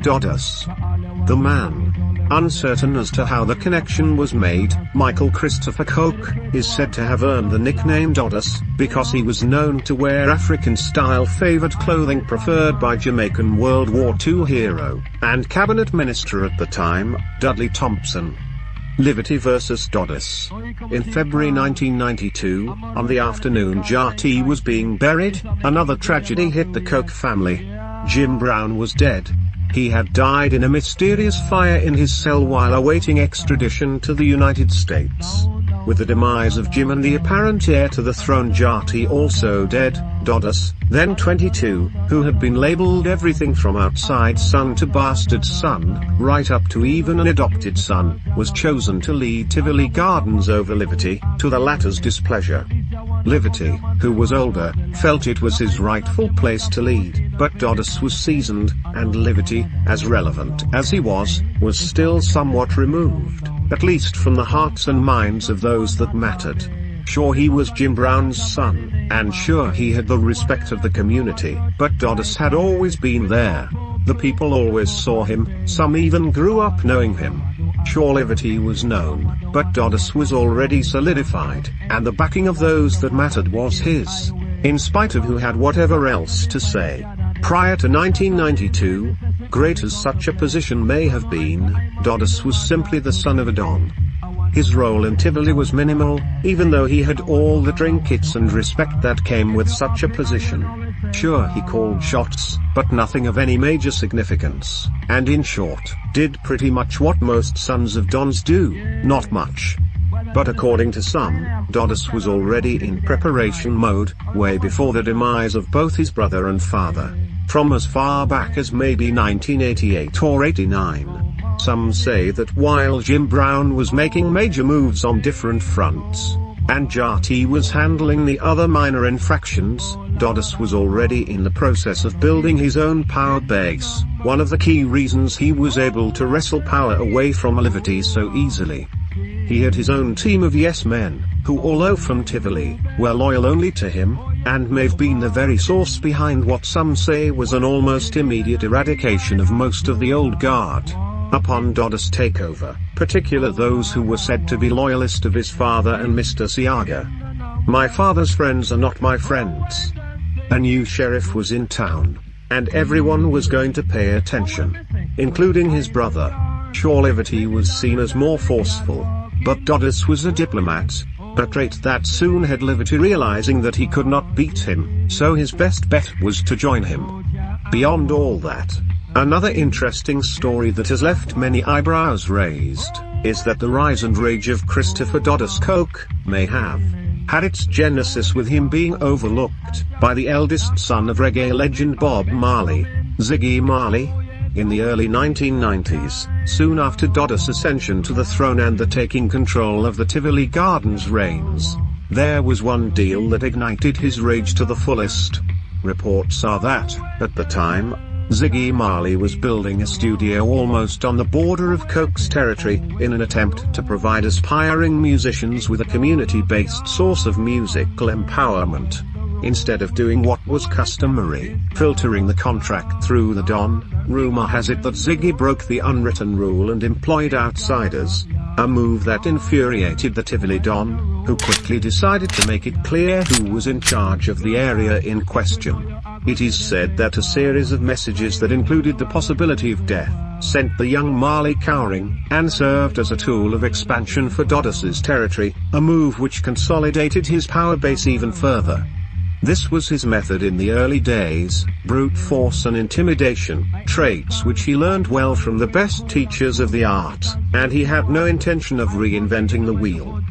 DUDUS. The man. Uncertain as to how the connection was made, Michael Christopher Coke is said to have earned the nickname DUDUS because he was known to wear African-style favored clothing preferred by Jamaican World War II hero and cabinet minister at the time, Dudley Thompson. Liberty vs. DUDUS. In February 1992, on the afternoon Jati was being buried, another tragedy hit the Coke family. Jim Brown was dead. He had died in a mysterious fire in his cell while awaiting extradition to the United States. With the demise of Jim and the apparent heir to the throne Jati also dead, DUDUS, then 22, who had been labeled everything from outside son to bastard son, right up to even an adopted son, was chosen to lead Tivoli Gardens over Liberty, to the latter's displeasure. Liberty, who was older, felt it was his rightful place to lead, but DUDUS was seasoned, and Liberty, as relevant as he was still somewhat removed, at least from the hearts and minds of those that mattered. Sure, he was Jim Brown's son, and sure he had the respect of the community, but DUDUS had always been there. The people always saw him, some even grew up knowing him. Sure, Liberty was known, but DUDUS was already solidified, and the backing of those that mattered was his, in spite of who had whatever else to say. Prior to 1992, great as such a position may have been, DUDUS was simply the son of a don. His role in Tivoli was minimal, even though he had all the trinkets and respect that came with such a position. Sure, he called shots, but nothing of any major significance, and in short, did pretty much what most sons of dons do, not much. But according to some, DUDUS was already in preparation mode, way before the demise of both his brother and father, from as far back as maybe 1988 or 89. Some say that while Jim Brown was making major moves on different fronts, and Jati was handling the other minor infractions, DUDUS was already in the process of building his own power base, one of the key reasons he was able to wrestle power away from Liberty so easily. He had his own team of yes men, who although from Tivoli, were loyal only to him, and may have been the very source behind what some say was an almost immediate eradication of most of the old guard. Upon DUDUS' takeover, particularly those who were said to be loyalist of his father and Mr. Siaga. My father's friends are not my friends. A new sheriff was in town, and everyone was going to pay attention, including his brother. Sure, Liberty was seen as more forceful, but DUDUS was a diplomat, a trait that soon had Liberty realizing that he could not beat him, so his best bet was to join him. Beyond all that, another interesting story that has left many eyebrows raised, is that the rise and rage of Christopher DUDUS Coke may have had its genesis with him being overlooked by the eldest son of reggae legend Bob Marley, Ziggy Marley. In the early 1990s, soon after DUDUS' ascension to the throne and the taking control of the Tivoli Gardens reigns, there was one deal that ignited his rage to the fullest. Reports are that, at the time, Ziggy Marley was building a studio almost on the border of Coke's territory, in an attempt to provide aspiring musicians with a community-based source of musical empowerment. Instead of doing what was customary, filtering the contract through the Don, rumor has it that Ziggy broke the unwritten rule and employed outsiders, a move that infuriated the Tivoli Don, who quickly decided to make it clear who was in charge of the area in question. It is said that a series of messages that included the possibility of death, sent the young Marley cowering, and served as a tool of expansion for DUDUS' territory, a move which consolidated his power base even further. This was his method in the early days, brute force and intimidation, traits which he learned well from the best teachers of the art, and he had no intention of reinventing the wheel.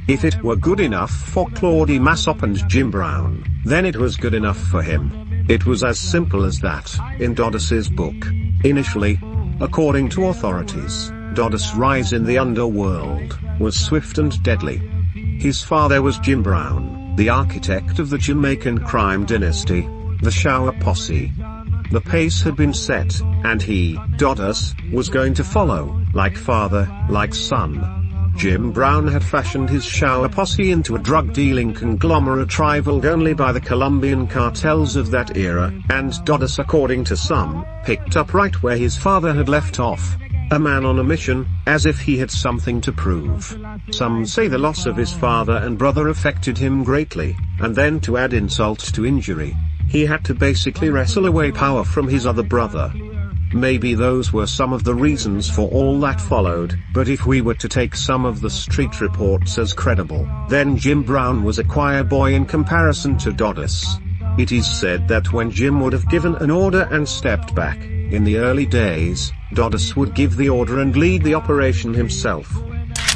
If it were good enough for Claudie Massop and Jim Brown, then it was good enough for him. It was as simple as that. In DUDUS' book, initially, according to authorities, DUDUS' rise in the underworld was swift and deadly. His father was Jim Brown, the architect of the Jamaican crime dynasty, the Shower Posse. The pace had been set, and he, DUDUS, was going to follow, like father, like son. Jim Brown had fashioned his shower posse into a drug-dealing conglomerate rivaled only by the Colombian cartels of that era, and DUDUS, according to some, picked up right where his father had left off. A man on a mission, as if he had something to prove. Some say the loss of his father and brother affected him greatly, and then to add insult to injury, he had to basically wrestle away power from his other brother. Maybe those were some of the reasons for all that followed, but if we were to take some of the street reports as credible, then Jim Brown was a choir boy in comparison to DUDUS. It is said that when Jim would have given an order and stepped back, in the early days, DUDUS would give the order and lead the operation himself.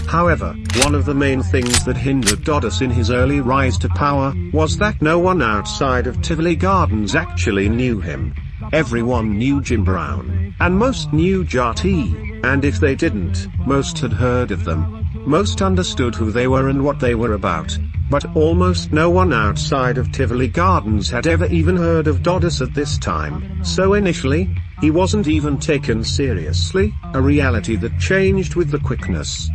However, one of the main things that hindered DUDUS in his early rise to power, was that no one outside of Tivoli Gardens actually knew him. Everyone knew Jim Brown, and most knew Jati, and if they didn't, most had heard of them. Most understood who they were and what they were about, but almost no one outside of Tivoli Gardens had ever even heard of DUDUS at this time, so initially, he wasn't even taken seriously, a reality that changed with the quickness.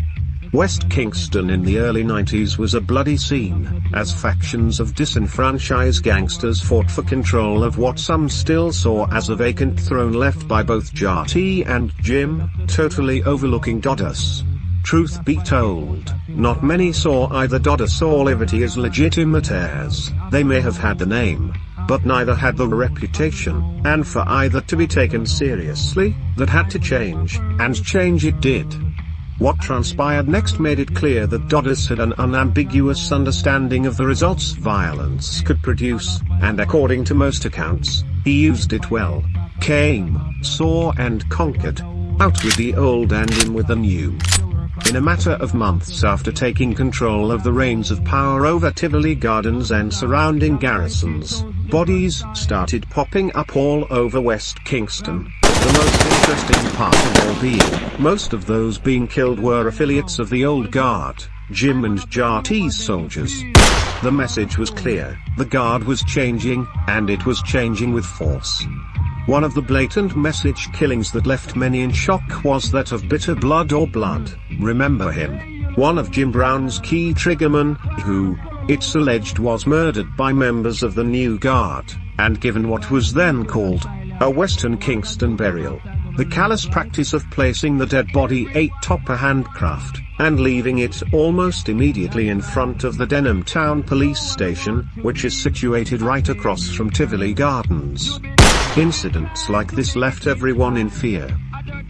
West Kingston in the early 90s was a bloody scene, as factions of disenfranchised gangsters fought for control of what some still saw as a vacant throne left by both Jati and Jim, totally overlooking DUDUS. Truth be told, not many saw either DUDUS or Liberty as legitimate heirs. They may have had the name, but neither had the reputation, and for either to be taken seriously, that had to change, and change it did. What transpired next made it clear that DUDUS had an unambiguous understanding of the results violence could produce, and according to most accounts, he used it well. Came, saw and conquered. Out with the old and in with the new. In a matter of months after taking control of the reins of power over Tivoli Gardens and surrounding garrisons, bodies started popping up all over West Kingston. The most interesting part of all being, most of those being killed were affiliates of the old guard, Jim and Jati's soldiers. The message was clear, the guard was changing, and it was changing with force. One of the blatant message killings that left many in shock was that of Bitter Blood or Blood, remember him, one of Jim Brown's key triggermen, who, it's alleged, was murdered by members of the New Guard, and given what was then called a Western Kingston burial. The callous practice of placing the dead body atop a handcraft, and leaving it almost immediately in front of the Denham Town Police Station, which is situated right across from Tivoli Gardens. Incidents like this left everyone in fear.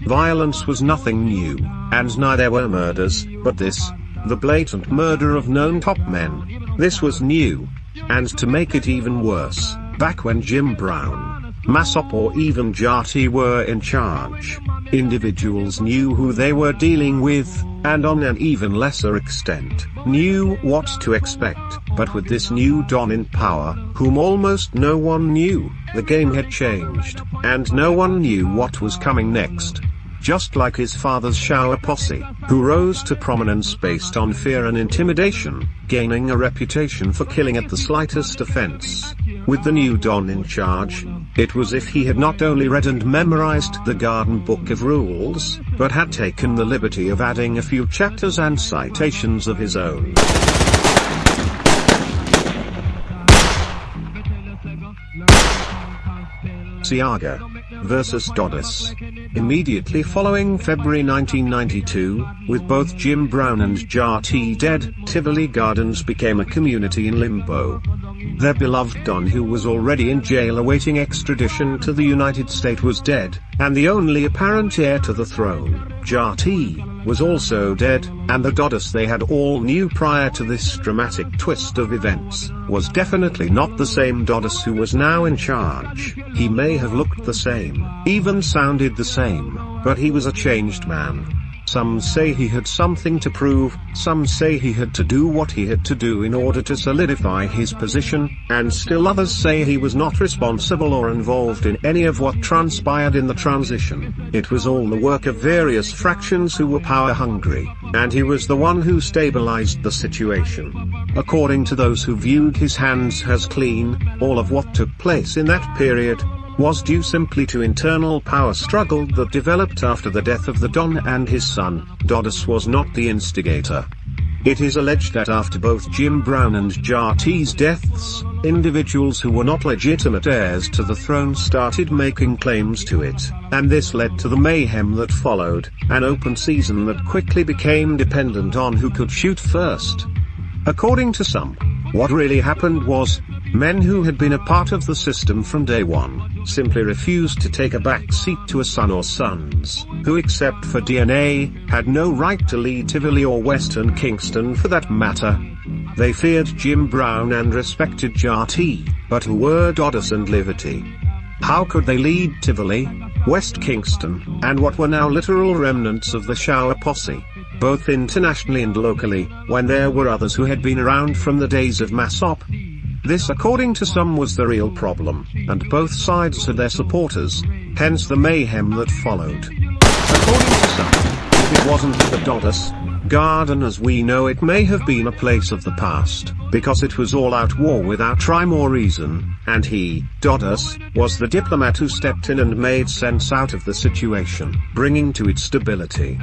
Violence was nothing new, and neither were murders, but this, the blatant murder of known top men. This was new. And to make it even worse, back when Jim Brown, Massop or even Jati were in charge, individuals knew who they were dealing with, and on an even lesser extent, knew what to expect. But with this new Don in power, whom almost no one knew, the game had changed, and no one knew what was coming next. Just like his father's shower posse, who rose to prominence based on fear and intimidation, gaining a reputation for killing at the slightest offense. With the new Don in charge, it was if he had not only read and memorized the Garden Book of Rules, but had taken the liberty of adding a few chapters and citations of his own. Siaga vs. DUDUS. Immediately following February 1992, with both Jim Brown and Jati dead, Tivoli Gardens became a community in limbo. Their beloved Don, who was already in jail awaiting extradition to the United States, was dead, and the only apparent heir to the throne, Jati, was also dead, and the DUDUS they had all knew prior to this dramatic twist of events, was definitely not the same DUDUS who was now in charge. He may have looked the same, even sounded the same, but he was a changed man. Some say he had something to prove, some say he had to do what he had to do in order to solidify his position, and still others say he was not responsible or involved in any of what transpired in the transition. It was all the work of various fractions who were power hungry, and he was the one who stabilized the situation. According to those who viewed his hands as clean, all of what took place in that period was due simply to internal power struggle that developed after the death of the Don and his son. DUDUS was not the instigator. It is alleged that after both Jim Brown and JRT's deaths, individuals who were not legitimate heirs to the throne started making claims to it, and this led to the mayhem that followed, an open season that quickly became dependent on who could shoot first. According to some, what really happened was, men who had been a part of the system from day one, simply refused to take a back seat to a son or sons, who except for DNA, had no right to lead Tivoli or Western Kingston for that matter. They feared Jim Brown and respected JRT, but who were DUDUS and Liberty? How could they lead Tivoli, West Kingston, and what were now literal remnants of the Shower Posse, both internationally and locally, when there were others who had been around from the days of Massop? This, according to some, was the real problem, and both sides had their supporters, hence the mayhem that followed. According to some, it wasn't the DUDUS garden as we know it. May have been a place of the past, because it was all-out war without rhyme or reason, and he, DUDUS, was the diplomat who stepped in and made sense out of the situation, bringing to it stability.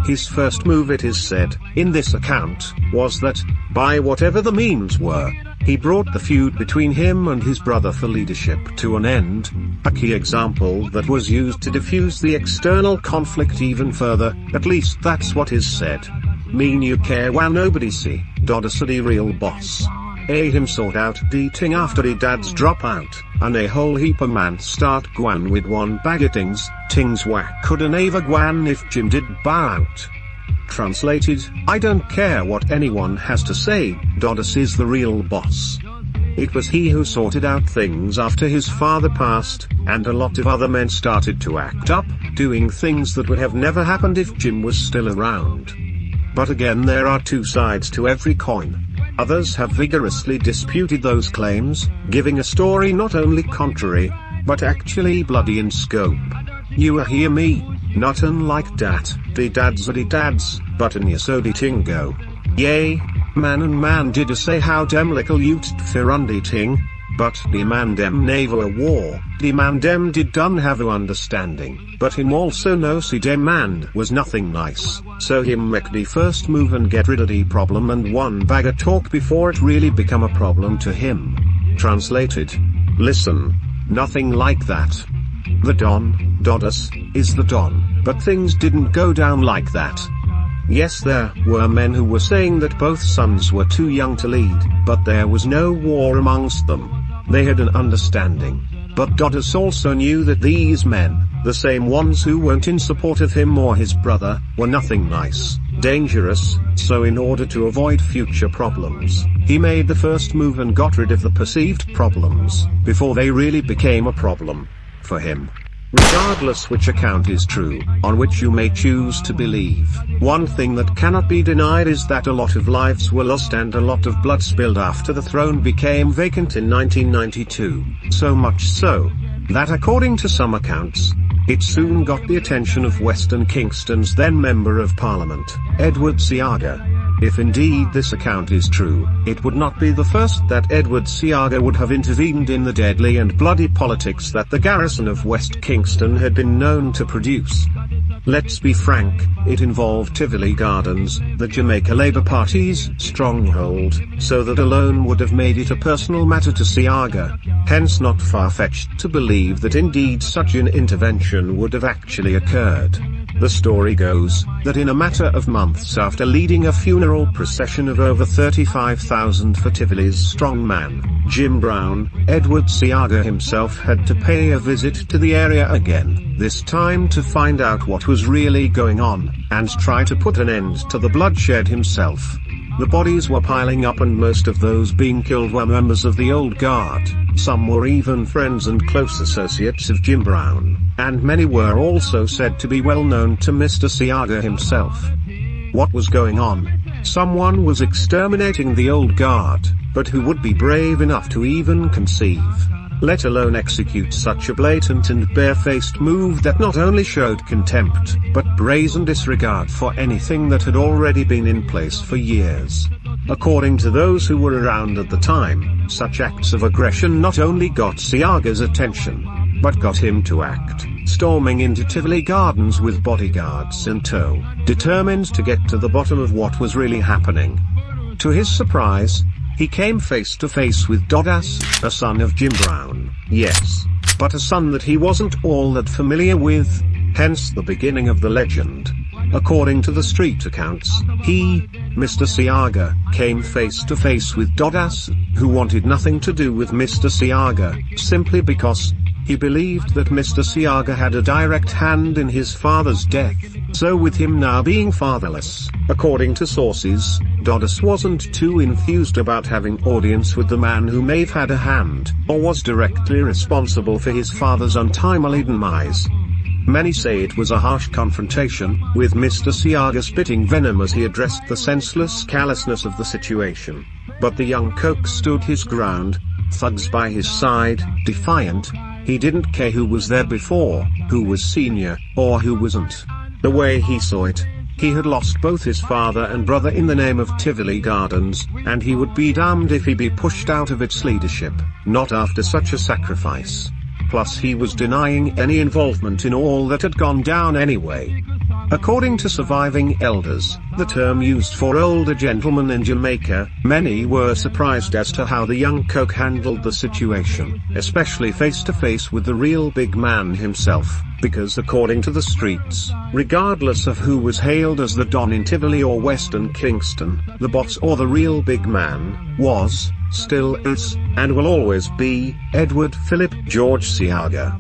His first move, it is said, in this account, was that, by whatever the means were, he brought the feud between him and his brother for leadership to an end, a key example that was used to diffuse the external conflict even further, at least that's what is said. Mean you care while nobody see, DUDUS a real boss. Him sort out the ting after he dads drop out, and a whole heap of man start gwan with one bag of tings whack coulda never gwan if Jim did bow out. Translated, I don't care what anyone has to say, DUDUS is the real boss. It was he who sorted out things after his father passed, and a lot of other men started to act up, doing things that would have never happened if Jim was still around. But again, there are two sides to every coin. Others have vigorously disputed those claims, giving a story not only contrary, but actually bloody in scope. You hear me? Not unlike dat, the dads are the dads, but an yasodi tingo. Yea, man and man did say how dem little used firundi ting, but the man dem never a war, the man dem did done have a understanding, but him also know see dem man was nothing nice, so him make the first move and get rid of the problem and one bag of talk before it really become a problem to him. Translated. Listen. Nothing like that. The Don, DUDUS, is the Don, but things didn't go down like that. Yes, there were men who were saying that both sons were too young to lead, but there was no war amongst them. They had an understanding. But DUDUS also knew that these men, the same ones who weren't in support of him or his brother, were nothing nice, dangerous, so in order to avoid future problems, he made the first move and got rid of the perceived problems, before they really became a problem for him. Regardless which account is true, on which you may choose to believe, one thing that cannot be denied is that a lot of lives were lost and a lot of blood spilled after the throne became vacant in 1992, so much so, that according to some accounts, it soon got the attention of Western Kingston's then Member of Parliament, Edward Seaga. If indeed this account is true, it would not be the first that Edward Seaga would have intervened in the deadly and bloody politics that the garrison of West Kingston had been known to produce. Let's be frank, it involved Tivoli Gardens, the Jamaica Labour Party's stronghold, so that alone would have made it a personal matter to Seaga, hence not far-fetched to believe that indeed such an intervention would have actually occurred. The story goes, that in a matter of months after leading a funeral procession of over 35,000 for Tivoli's strongman, Jim Brown, Edward Seaga himself had to pay a visit to the area again, this time to find out what was really going on, and try to put an end to the bloodshed himself. The bodies were piling up and most of those being killed were members of the old guard, some were even friends and close associates of Jim Brown, and many were also said to be well known to Mr. Seaga himself. What was going on? Someone was exterminating the old guard, but who would be brave enough to even conceive, let alone execute such a blatant and barefaced move that not only showed contempt, but brazen disregard for anything that had already been in place for years. According to those who were around at the time, such acts of aggression not only got Seaga's attention, but got him to act, storming into Tivoli Gardens with bodyguards in tow, determined to get to the bottom of what was really happening. To his surprise, he came face to face with DUDUS, a son of Jim Brown, yes, but a son that he wasn't all that familiar with, hence the beginning of the legend. According to the street accounts, he, Mr. Seaga, came face to face with DUDUS, who wanted nothing to do with Mr. Seaga, simply because he believed that Mr. Seaga had a direct hand in his father's death. So with him now being fatherless, according to sources, DUDUS wasn't too enthused about having audience with the man who may have had a hand, or was directly responsible for his father's untimely demise. Many say it was a harsh confrontation, with Mr. Seaga spitting venom as he addressed the senseless callousness of the situation. But the young coke stood his ground, thugs by his side, defiant. He didn't care who was there before, who was senior, or who wasn't. The way he saw it, he had lost both his father and brother in the name of Tivoli Gardens, and he would be damned if he be pushed out of its leadership, not after such a sacrifice. Plus he was denying any involvement in all that had gone down anyway. According to surviving elders, the term used for older gentlemen in Jamaica, many were surprised as to how the young coke handled the situation, especially face to face with the real big man himself, because according to the streets, regardless of who was hailed as the Don in Tivoli or Western Kingston, the boss or the real big man, was, still is, and will always be, Edward Philip George Seaga.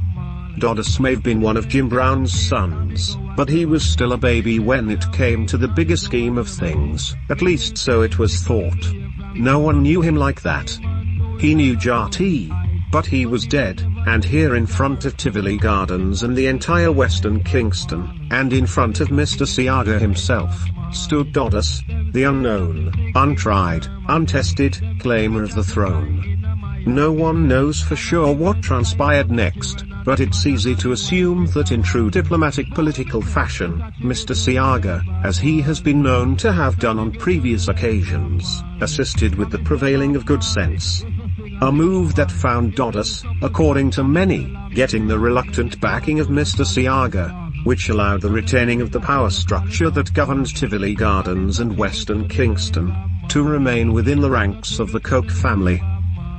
DUDUS may have been one of Jim Brown's sons, but he was still a baby when it came to the bigger scheme of things, at least so it was thought. No one knew him like that. He knew Jati, but he was dead, and here in front of Tivoli Gardens and the entire Western Kingston, and in front of Mr. Seaga himself, stood DUDUS, the unknown, untried, untested, claimer of the throne. No one knows for sure what transpired next, but it's easy to assume that in true diplomatic political fashion, Mr. Seaga, as he has been known to have done on previous occasions, assisted with the prevailing of good sense. A move that found DUDUS, according to many, getting the reluctant backing of Mr. Seaga, which allowed the retaining of the power structure that governed Tivoli Gardens and Western Kingston, to remain within the ranks of the Coke family.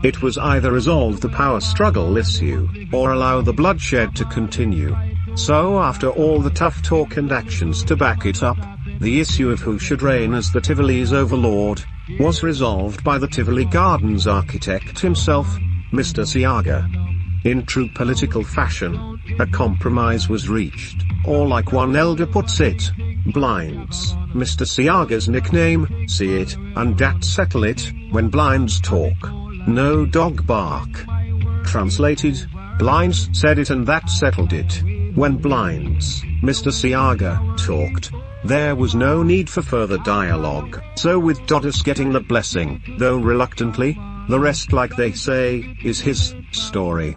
It was either resolve the power struggle issue, or allow the bloodshed to continue. So after all the tough talk and actions to back it up, the issue of who should reign as the Tivoli's overlord, was resolved by the Tivoli Gardens architect himself, Mr. Seaga. In true political fashion, a compromise was reached, or like one elder puts it, blinds, Mr. Seaga's nickname, see it, and that settle it, when blinds talk, no dog bark. Translated, blinds said it and that settled it. When blinds, Mr. Seaga, talked, there was no need for further dialogue. So with DUDUS getting the blessing, though reluctantly, the rest, like they say, is his story.